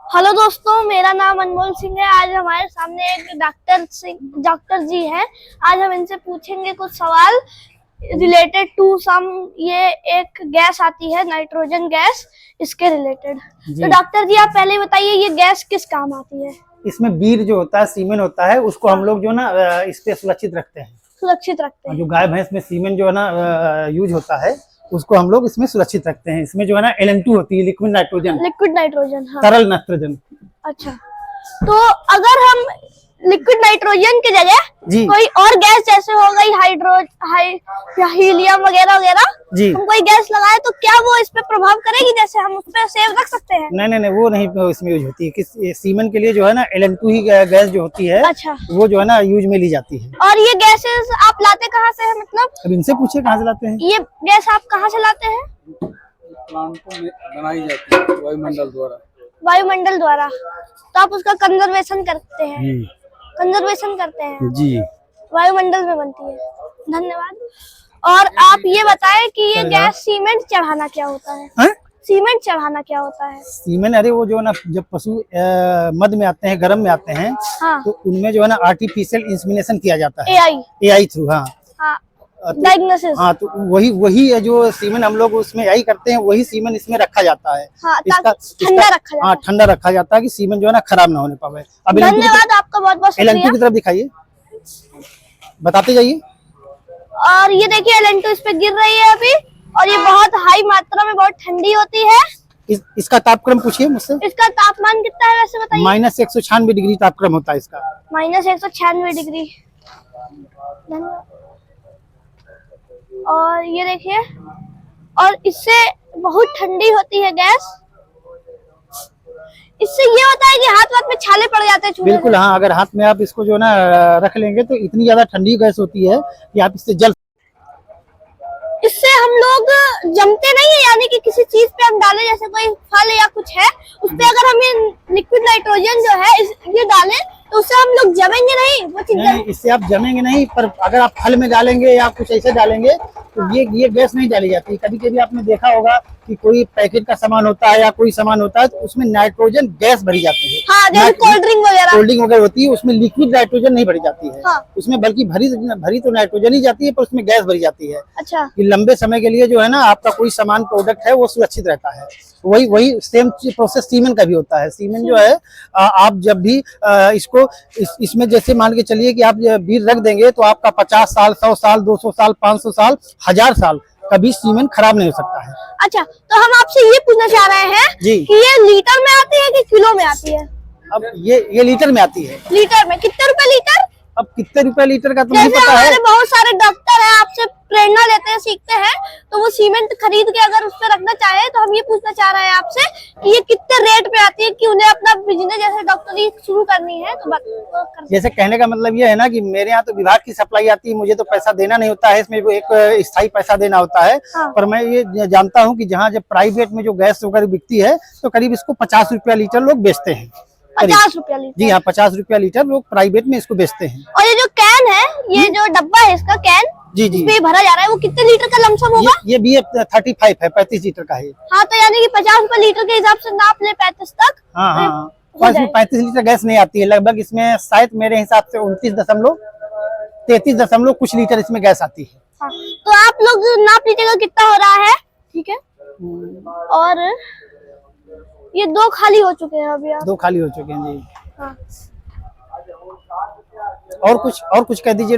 Hello दोस्तों, मेरा नाम अनमोल सिंह है। आज हमारे सामने एक डॉक्टर जी हैं। आज हम इनसे पूछेंगे कुछ सवाल रिलेटेड टू सम। ये एक गैस आती है नाइट्रोजन गैस, इसके रिलेटेड। तो डॉक्टर जी आप पहले बताइए, ये गैस किस काम आती है? इसमें बीर जो होता है, सीमेन होता है, उसको हम लोग जो ना इस पे सुरक्षित रखते हैं। सुरक्षित रखते हैं। जो गाय भैंस में सीमेन जो है ना यूज होता है, उसको हम लोग इसमें सुरक्षित रखते हैं। इसमें जो है ना LN2 होती है, लिक्विड नाइट्रोजन। लिक्विड नाइट्रोजन, हाँ। तरल नाइट्रोजन। अच्छा, तो अगर हम लिक्विड नाइट्रोजन की जगह कोई और गैस जैसे हो गई हीलियम वगैरह वगैरह, हम कोई गैस लगाए तो क्या वो इस पे प्रभाव करेगी? जैसे हम उस पे सेव रख सकते हैं? नहीं, वो नहीं इसमें यूज होती है। किस सीमेन के लिए जो है ना LN2 ही गैस जो होती है। अच्छा, वो जो है ना यूज में ली जाती है। और ये गैसेस आप लाते कहाँ से है? मतलब अब इनसे पूछिए कहाँ से लाते हैं। ये गैस आप कहाँ से लाते हैं? प्लांटों में बनाई जाती है वायुमंडल द्वारा। वायुमंडल द्वारा। तो आप उसका कंजर्वेशन करते हैं? कंजर्वेशन करते हैं जी। वायुमंडल में बनती है। धन्यवाद। और आप ये बताएं कि ये गैस सीमेंट चढ़ाना क्या होता है? सीमेंट चढ़ाना क्या होता है? सीमेंट, अरे वो जो है ना, जब पशु मद में आते हैं, गर्म में आते हैं, हाँ। तो उनमें जो है ना आर्टिफिशियल इंसेमिनेशन किया जाता है। AI through. हाँ, डायग्नोसिस। हाँ, तो वही है जो सीमेंट हम लोग उसमें AI करते हैं, वही सीमेंट इसमें रखा जाता है। हाँ, ठंडा रखा जाता है। हाँ, ठंडा रखा जाता है कि सीमेंट जो है ना खराब ना होने पाए। अब धन्यवाद, आपका बहुत बहुत शुक्रिया। LN2 की तरफ दिखाइए, बताते जाइए। और ये देखिए LN2 इस पे गिर रही है अभी, और ये बहुत हाई मात्रा में बहुत ठंडी होती है। इसका तापक्रम पूछिए मुझसे। इसका तापमान कितना है वैसे बताइए? -196 डिग्री तापक्रम होता है इसका। -196 डिग्री। और ये देखिए, और इससे बहुत ठंडी होती है गैस। इससे ये होता है कि हाथ में छाले पड़ जाते हैं। बिल्कुल, हाँ, अगर हाथ में आप इसको जो ना रख लेंगे तो इतनी ज्यादा ठंडी गैस होती है कि आप इससे जल। इससे हम लोग जमते नहीं है, यानी कि किसी चीज पे हम डालें, जैसे कोई फल या कुछ है, उस पे अगर हम ये लिक्विड नाइट्रोजन जो है ये डालें तो उससे हम लोग जमेंगे नहीं? वो चीज नहीं, इससे आप जमेंगे नहीं, पर अगर आप फल में डालेंगे या कुछ ऐसे डालेंगे तो ये गैस नहीं डाली जाती। कभी कभी आपने देखा होगा कि कोई पैकेट का सामान होता है या कोई सामान होता है तो उसमें नाइट्रोजन गैस भरी जाती है। हाँ, जैसे कोल्ड ड्रिंक वगैरह होती है, उसमें लिक्विड नाइट्रोजन नहीं भरी जाती है। हाँ। उसमें बल्कि भरी तो नाइट्रोजन ही जाती है, पर उसमें गैस भरी जाती है। अच्छा, कि लंबे समय के लिए जो है ना आपका कोई सामान प्रोडक्ट है वो सुरक्षित रहता है। वही सेम प्रोसेस सीमेंट का भी होता है। सीमेंट जो है आप जब भी इसको इसमें जैसे मान के चलिए कि आप बीज रख देंगे तो आपका 50 साल, 100 साल, 200 साल, 500 साल, 1000 साल कभी सीमेंट खराब नहीं हो सकता है। अच्छा, तो हम आपसे ये पूछना चाह रहे हैं कि ये लीटर में आती है कि किलो में आती है? अब ये लीटर में आती है। लीटर में कितने रुपए लीटर? अब कितने रुपए लीटर का तो नहीं पता है। बहुत सारे डॉक्टर हैं, आपसे प्रेरणा लेते हैं, सीखते हैं, तो वो सीमेंट खरीद के अगर उस पर रखना चाहे तो हम ये पूछना चाह रहे हैं आपसे कि ये कितने रेट पे आती है, कि उन्हें अपना बिजनेस जैसे डॉक्टरी शुरू करनी है तो जैसे कहने का मतलब ये है ना कि मेरे यहाँ तो विभाग की सप्लाई आती है, मुझे तो पैसा देना नहीं होता है, इसमें एक स्थायी पैसा देना होता है। हाँ। पर मैं ये जानता हूँ कि जहाँ जब प्राइवेट में जो गैस वगैरह बिकती है तो करीब इसको 50 रुपया लीटर लोग बेचते हैं। 50 रुपया लीटर? जी हाँ, 50 रुपया लीटर लोग प्राइवेट में इसको बेचते हैं। और ये जो कैन है, ये जो डब्बा है इसका कैन, जी, इसमें भरा जा रहा है, वो कितने लीटर का लमसम होगा? ये भी 35 है, 35 लीटर का है। हाँ, तो यानी कि 50 रुपए लीटर के हिसाब से नाप ले 35 तक। हाँ, 35 लीटर गैस नहीं आती है लगभग। इसमें शायद मेरे हिसाब से 33 कुछ लीटर इसमें गैस आती है। हाँ, तो आप लोग नाप लीजिएगा कितना हो रहा है, ठीक है? और ये 2 खाली हो चुके हैं अभी। 2 खाली हो चुके हैं जी। हाँ। और कुछ कह दीजिए।